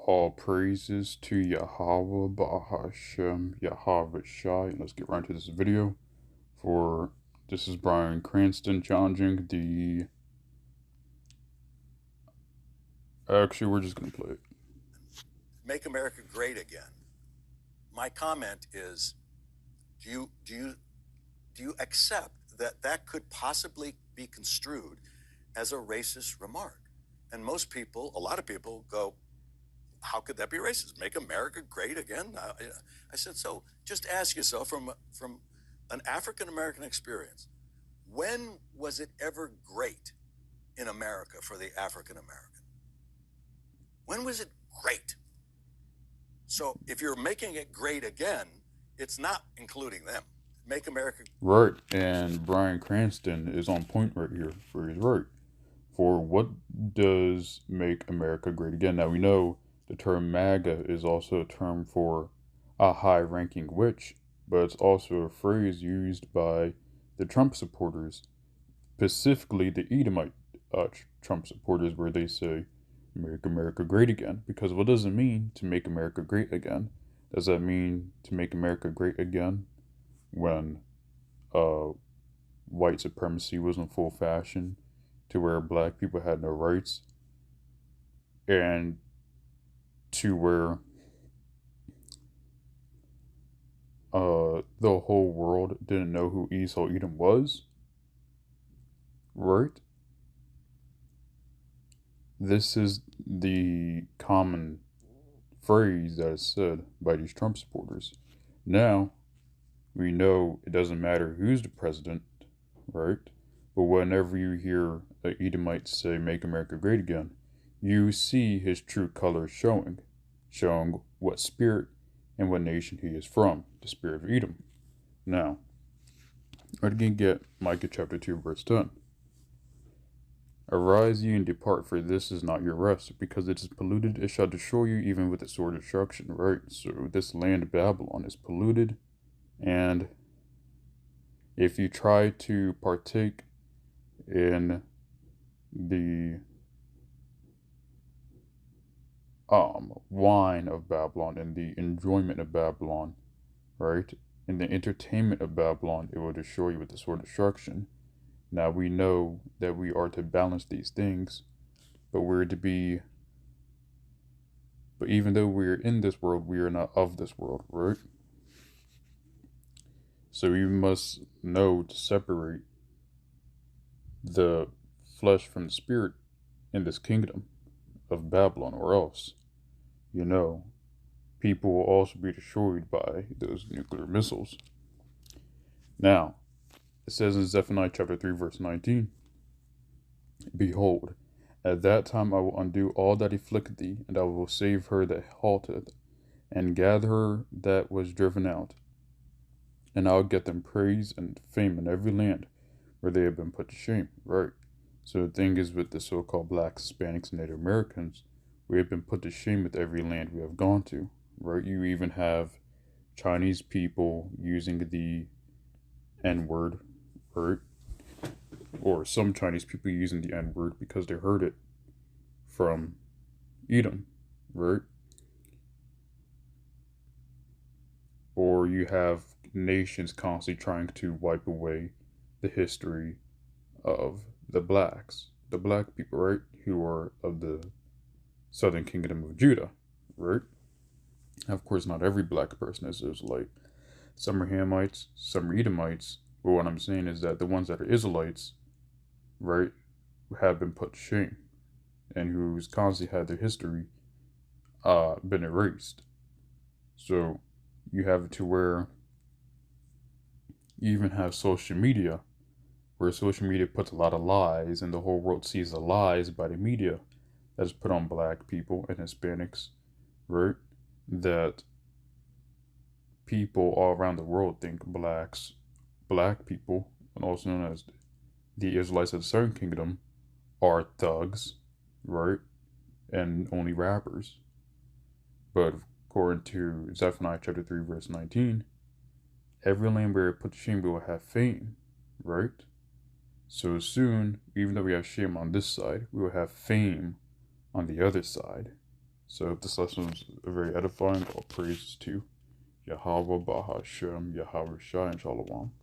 All praises to Yahweh, Bahashem, Yahweh Shai. And let's get right into this video. This is Brian Cranston challenging the. Actually, we're just gonna play it. Make America Great Again. My comment is, do you accept that that could possibly be construed as a racist remark? And most people, a lot of people, go, "How could that be racist? Make America great again?" I said, so just ask yourself from an African American experience, when was it ever great in America for the African American? When was it great? So if you're making it great again, it's not including them. Make America Right, and Brian Cranston is on point right here, for he's right. For what does make America great again? Now we know the term MAGA is also a term for a high-ranking witch, but it's also a phrase used by the Trump supporters, specifically the Edomite Trump supporters, where they say, "Make America great again." Because what does it mean to make America great again? Does that mean to make America great again when uh, white supremacy was in full fashion, to where black people had no rights, and to where the whole world didn't know who Esau Edom was? Right? This is the common phrase that is said by these Trump supporters. Now, we know it doesn't matter who's the president, right? But whenever you hear a Edomite say, "Make America great again," you see his true colors showing what spirit and what nation he is from, the spirit of Edom. Now, we're going to get Micah chapter 2, verse 10. "Arise ye and depart, for this is not your rest, because it is polluted, it shall destroy you even with the sword of destruction." Right? So this land of Babylon is polluted, and if you try to partake in the wine of Babylon and the enjoyment of Babylon, right? In the entertainment of Babylon, it will destroy you with the sword of destruction. Now we know that we are to balance these things, but but even though we're in this world, we are not of this world, right? So we must know to separate the flesh from the spirit in this kingdom of Babylon, or else, people will also be destroyed by those nuclear missiles. Now, it says in Zephaniah chapter 3, verse 19, "Behold, at that time I will undo all that afflict thee, and I will save her that halteth, and gather her that was driven out. And I'll get them praise and fame in every land where they have been put to shame." Right. So the thing is, with the so-called blacks, Hispanics, and Native Americans, we have been put to shame with every land we have gone to. Right. You even have Chinese people using the N-word, right? Or some Chinese people using the N-word because they heard it from Edom, right? Or you have nations constantly trying to wipe away the history of the blacks, the black people, right? Who are of the southern kingdom of Judah, right? Of course, not every black person is Israelite. Some are Hamites, some are Edomites. But what I'm saying is that the ones that are Israelites, right, have been put to shame, and who's constantly had their history been erased. So you have it to where you even have social media, where social media puts a lot of lies, and the whole world sees the lies by the media that is put on black people and Hispanics, right? That people all around the world think black people, and also known as the Israelites of the Southern Kingdom, are thugs, right? And only rappers. But according to Zephaniah chapter 3, verse 19, every land where it put to shame will have fame, right? So soon, even though we have shame on this side, we will have fame on the other side. So if this lesson was very edifying, all praises to Yahweh, Bahashem, Yahweh Shai, and Shalom.